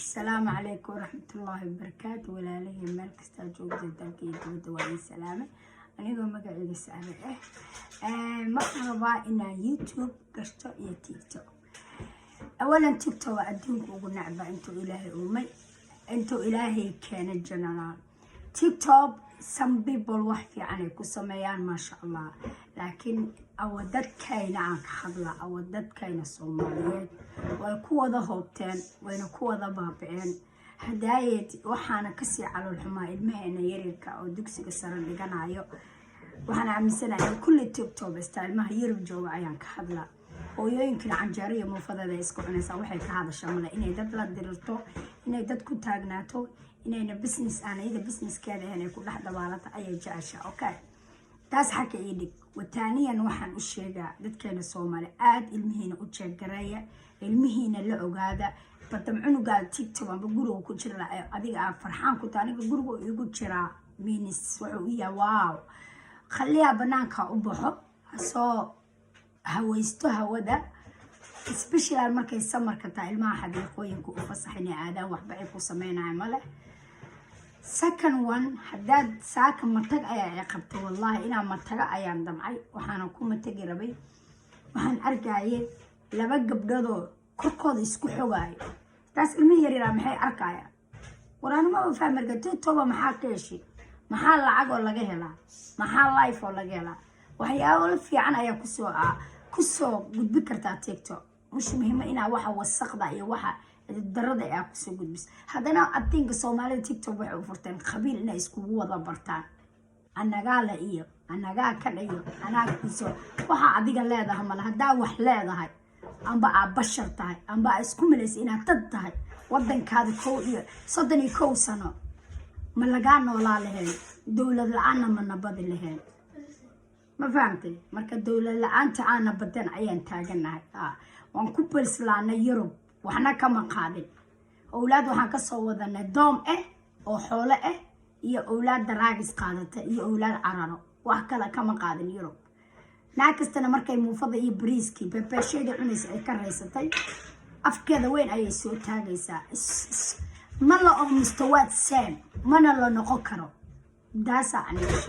السلام عليكم ورحمة الله وبركاته ولا لي مالك استاجوب جدك يدود وعلي السلامة أنا يقول مقعد السلامة مرحبا إن يوتيوب قشطة يا تيك توك. أولا تيك توك أدوك وقلنا عبا أنتو إلهي أمي أنتو إلهي كان الجنرال تيك توك some people وحفي عنك وسميان ما شاء الله لكن أودت كاين عنك حضلة أودت كاين الصوماليات ويكو ذا هوبتين وينكو ذا بابعين هداية وحانا كسي على الحماء المهنة يريكا أو دوكسي قصرا لقنايو وحانا عمسنا إن كل تيك توك بستايل ما يرب جو عيان كحضلة ويمكن عن جارية مفضلة يسكو عنيسا وحي كهذا الشاملة إني داد لا ديرتو إني داد كو تاغناتو إني بسنس أنا إذا بسنس كذا هنا كل واحدة بالطة أي جاشة أوكي تاس حكي إيدك وثانيا وحن الشيء دت كان الصومالي آد المهنة وتشجرية المهنة اللي عقادة فتمعنو قال تيك توك بقولوا كشرا أديك فرحان كتاني بقولوا يقول شرا مينس وعوية واو خليها بنانك أبوحه هسا هويستها وده سبيشال مركز سمر كتا الماء حد يقوين كو فصحني عادة وحبعيكو سمينا عمله second one حداد ساكن مرتق أيا عقبت والله إنا مرتق أيام دمعي وحانا كو مرتقي ربي وحان أرقاي لبقى بدودو كركود يسكو حقاي تاس المي يريرا محي أرقايا ورانا ما بفهم مرقا توبا محا كيشي محا لعاق ولا جهلا محا لايف ولا جهلا وحياول في عنا أيا كسو قد بكرتا تيك توك مش مهمة إنا واحد وسقدا يا واحد الدرده يا كسو قد بس هذانا أدينك سومالي تيك توك waxay u furteen qabiil inay isku wada bartaan anaga la iyo anaga ka dhayo anaga kusoo waxa adiga leedahay ma laha wax leedahay amba aad bashar tahay amba isku milays inaad dad tahay wadankaada koo iyo 32 sano ma laga noolaa lahayn dawlad la'aan ma nabad lahayn ما فهمتي مركز الدولة لأنت أنا بدن عيان تاجناها وانكو بلسلانا يوروب وحنا كمان قادم أولاد وحنا كصوّدنا دوم أو حولة يا أولاد دراجس قادته يا أولاد عرانو وحكلا كمان قادم يوروب ناكستنا مركز مفضل يبريسكي ببشيد عنيس كرئيستي أفكذا وين أي سوء تاجيسا ما لا مستويات سام ما لا نقكره داسا عنيش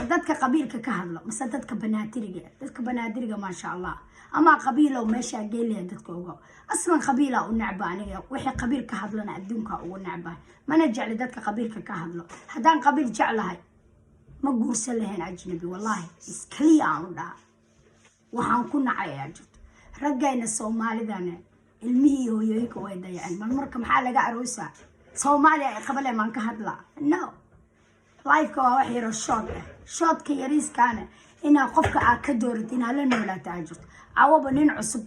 dadka qabiilka ka hadlo mise dadka banaadiriga ma sha Allah ama qabiilo meesha geelay dadka uga aslan qabiila u nacba aniga wixii qabiil ka hadlana adduunka ugu nacba mana jecel dadka qabiilka ka hadlo hadaan qabiil jeclahay ma guursan lahayn ajnabi wallahi iskaliya aan dhaa waxaan ku nacayaa jirto ragayna Soomaalidana ilmihii hooyooyinka way dayaceen marka maxaa laga aroosaa Soomaaliya ay qabale man ka hadla no life ka waa xiro short ka yaris kana ina qofka aad ka dooratid ina la noolaato ajirto awaba nin cusub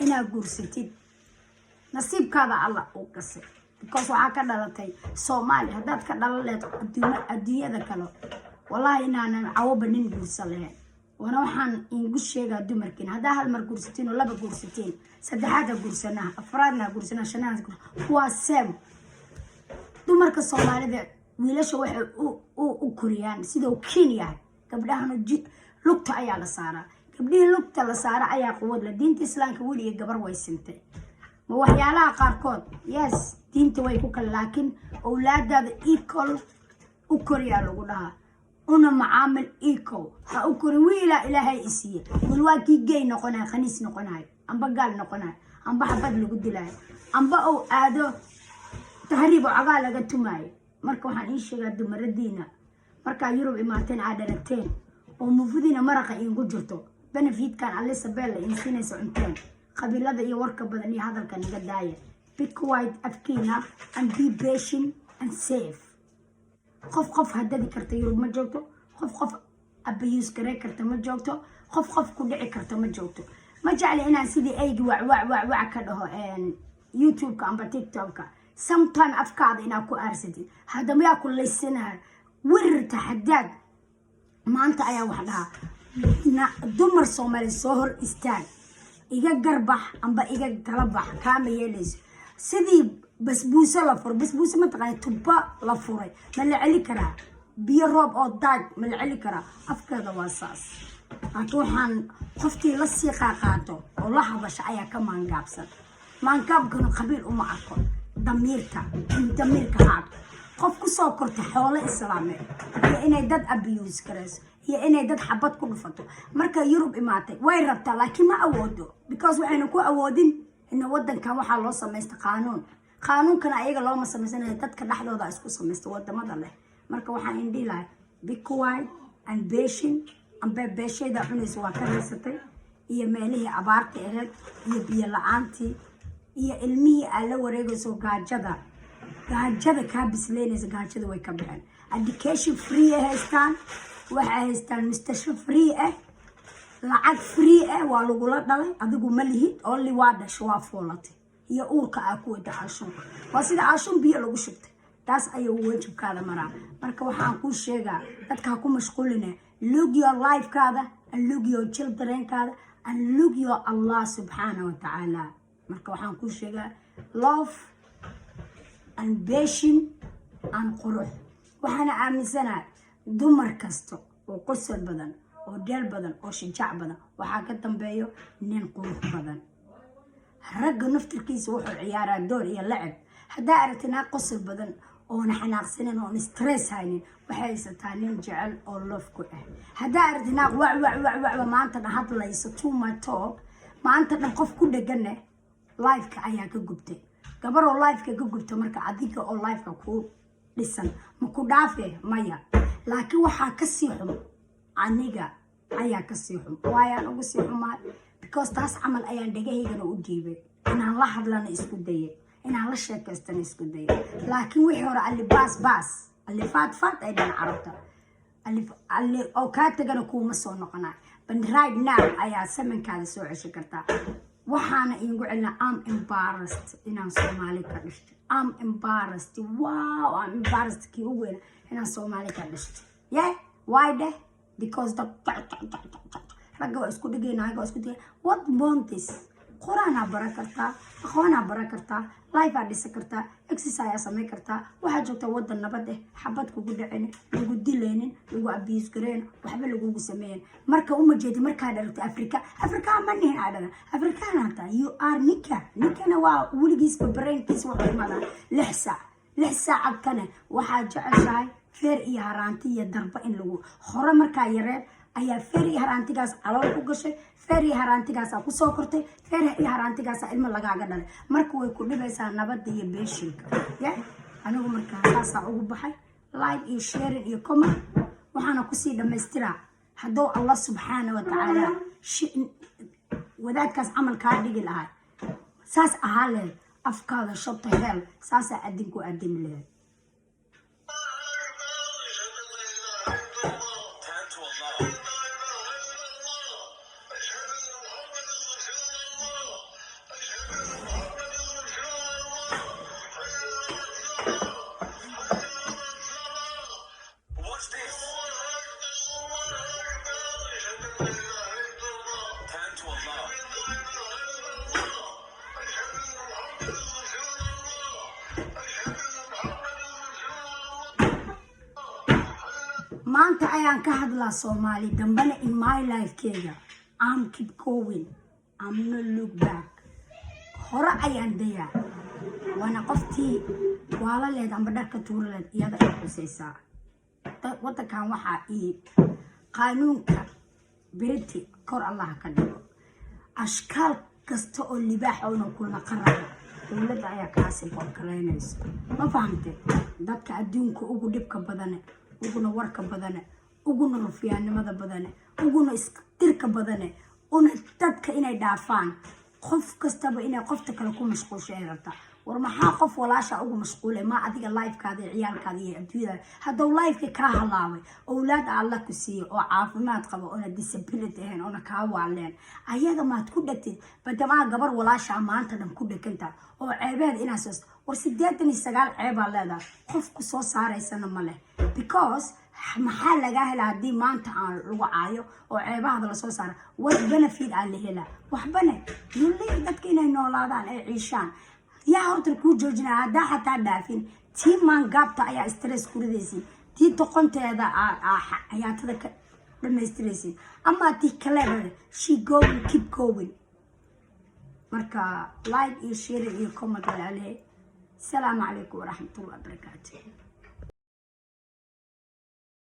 ina guursatid nasiibkaada Allah uu qasay because waxa ka dhalatay Soomaali hadaad ka dhalaaleed adduunyada kale wallahi inaana awaba nin guursan lahayn wana waxaan ingu sheegaa dumarkiin hadaa hal mar guursatiin oo laba guursatiin saddexaad guursanaa afraadna guursanaa shanaad kuwa sem dumarka Soomaalida wiilasha waxay u koriyaan sidoo Kenya gabdhahan lugta ayaa la saaraa gabdhii lugta la saaraa ayaa quwad la diinta islaamka wali iyo gabar way sintay ma waxyaalaha qaarkood yes diinta way ku kala laakiin awlaadada equal u koriyaa lagu dhahaa una macaamil equal ha u kori wiila ilaahay isiye walwaakii gay noqonay khaniis noqonay amba gaal noqonay amba xabad lagu dilay amba oo aado tahriib oo cagaa laga tumay marka waxaan in sheegaa dumaradiina marka Yurub imaateen aad aragteen oo mufudina maraqa ingu jirto benefitkan Alisabella in sinayso inteen qabiilada iyo warka badan iyo hadalka niga daaya be quiet afkiina and be patient and safe qof hadadi karta Yurub ma joogto qof abuse garay karta ma joogto qof ku dhici karta ma joogto ma jecli inaan sidii aygi wac ka dhaho YouTube ka amba TikTok ka sometimes afkaada ina ku aarsatid hada ma ku leysanahay wirta xadaad maanta ayaa wax dhaha dumar Soomaali soo hor istaag iga garbax amba iga galabax kaama yeelayso sidii basbuusa la fur basbuusa ma taqaan tuba la furay ma la celi karaa biyo roob oo daag ma la celi karaa afkaada waa saas waxaan qoftii la sii qaato oo la hadasha ayaa ka maangaabsan maangaabkana qabiil uma arko damiirka haad qof ku soo korta xoolo islaameed iyo inay dad abuse garayso iyo inay dad xabad ku dhufato marka Yurub imaatay way rabtaa laakiin ma awoodo because waxayna ku awoodin in wadankan waxa loo sameeyay qaanuunkana ayaga looma sameeyay dadka dhaxdooda isku sameeyay wadamada leh marka waxaan indhi lahay be quiet and patient amba beeshayda cunaysa waa ka raysatay iyo meelihii abaarta ahayd iyo biyo la'aantii iyo ilmihii aan la wareegayso gaajada ka bisleynaysa gaajada way ka baxeen education free haystaan waxay haystaan mustashfa free lacag free waa lagu la dhalay adigu ma lihid only waa dhasho waa foolatay iyo uurka aa ku wada cashuun waa sida cashuun biyo lagu shubtay taas ayuu wajibkaada maraa marka waxaan ku sheegaa dadka ku mashquulina look your life kaada and look your children kaada and look your Allah subhanahu wa ta'ala marka waxaan ku sheegaa love and patience and qurux waxaana aaminsanahay dumar kasto oo qosol badan oo deel badan oo shijaac badan waxaa ka dambeeyo nin qurux badan ragga naftirkiisa wuxuu ciyaaraa door iyo lacab hadaa aragtinaa qosol badan oo xanaaqsanin oo stress haynin waxay haysataa nin jecel oo love ku ah hadaa aragtinaa wax maanta hadlayso too much talk maanta dhan qof ku dhagan life-ka ayaa ka gubtay gabar oo life-ka ka gubtay marka adiga oo life-ka ku dhisan ma ku dhaafay maya laakiin waxa ka sii xun aniga ayaa ka sii xun waayaan ugu sii xumaa because taas camal ayaan dhagahaygana u diibay inaan la hadlana isku dayay inaan la sheekaystana isku dayay laakiin wixii hore ali baas ali faat ay dhan carabta ali oo ka tagana kuma soo noqonaa but right now ayaa samankaada soo ceshan kartaa waxaana iigu celina I'm embarrassed inaan Soomaali ka dhashtay I'm embarrassed wow I'm embarrassed kii ugu weyn inaan Soomaali ka dhashtay yeah why that because the ragga waa isku dhigeenahay waa isku dhigeen what want this quraana barakartaa aqoona barakartaa life aad dhisa kartaa exercise samee kartaa waxa joogta wadan nabad xabad kugu dhaceen lagu dilaynin lagu abuse gareyn waxba lagu sameeyeen marka uma jeedi marka dhalto Afrika ma nihin aadana Afrikaanata you are nikana waa wiligiis brainkiis waxa imaada 6 saac kana waxa jeceshahay feer iyo haraanti iyo darba in lagu hore marka yareen ayaa feer iyo haraantigaas calool ku gashay feer iyo haraantigaas ku soo kortay feer iyo haraantigaas ilmo lagaaga dhalay marka way ku dhibaysaa nabad iyo beeshinka anigu marka taas ugu baxay like iyo share iyo comment waxaana ku sii dhameystiraa hadoo Allah subhanahu wa ta'ala wadaadkaas amal ka dhigi lahaa saas ahaale afkaada shobta hel saas adinku adim leeyahay maanta ayaan ka hadlaa Soomaali dambana in my life keega I'm keep going I'm not look back hore ayaan daya wana qoftii wala leed amba dharka tuuraleed iyada ay xusaysaa wadankan waxa qaanuunka biriti kor Allah ka dhigo ashkaal kasta oo libaax oo kulna qarab dawladda ayaa kaasi qorkaleynaysa ma fahamtay dadka adduunka ugu dhibka badan uguna warka badan uguna rufiyaanimada badan uguna istirka badan una dadka inay dhaafaan qof kastaba inay qofta kale ku mashquulshay rabta war maxaa qof walaasha ugu mashquulay ma adiga life-kaada ciyaalkaada iyo adduunyada hadoo life-ka ka halaaway awlaad Allah ku siiyo oo caafimaad qabo oo disability ahayn oo ka waaleen ayaga maad ku dhagtid badama gabar walaasha maanta dhan ku dhaganta oo ceebeed inaas war 89 ceeba leedahay qof ku soo saareysana ma leh because maxaa laga helaa hadii maanta aan lagu caayo oo ceebaha la soo saaro what benefit aan la helaa waxbana yulli dadka inay noolaadaan ay ciishaan yaa horta ku joojinaa hadaa xataa dhaafin tii maan gaabta ayaa stress ku ridaysin tii toqonteeda hayaatada ka dhameystiraysin ama tii kale she going keep going marka like iyo share iyo comment عليه السلام عليكم ورحمة الله وبركاته.